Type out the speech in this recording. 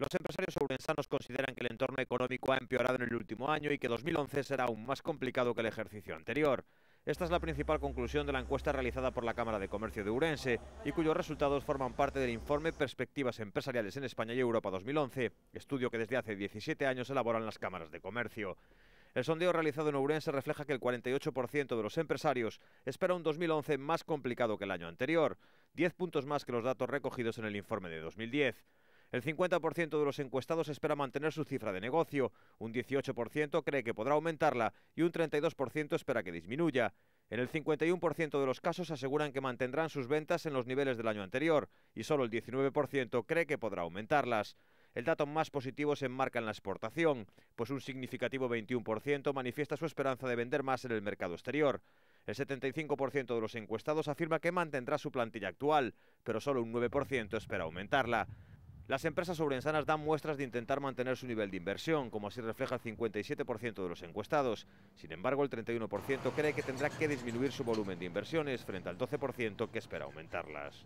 Los empresarios ourensanos consideran que el entorno económico ha empeorado en el último año y que 2011 será aún más complicado que el ejercicio anterior. Esta es la principal conclusión de la encuesta realizada por la Cámara de Comercio de Ourense y cuyos resultados forman parte del informe Perspectivas empresariales en España y Europa 2011, estudio que desde hace 17 años elaboran las cámaras de comercio. El sondeo realizado en Ourense refleja que el 48% de los empresarios espera un 2011 más complicado que el año anterior, 10 puntos más que los datos recogidos en el informe de 2010. El 50% de los encuestados espera mantener su cifra de negocio, un 18% cree que podrá aumentarla y un 32% espera que disminuya. En el 51% de los casos aseguran que mantendrán sus ventas en los niveles del año anterior y solo el 19% cree que podrá aumentarlas. El dato más positivo se enmarca en la exportación, pues un significativo 21% manifiesta su esperanza de vender más en el mercado exterior. El 75% de los encuestados afirma que mantendrá su plantilla actual, pero solo un 9% espera aumentarla. Las empresas ourensanas dan muestras de intentar mantener su nivel de inversión, como así refleja el 57% de los encuestados. Sin embargo, el 31% cree que tendrá que disminuir su volumen de inversiones frente al 12% que espera aumentarlas.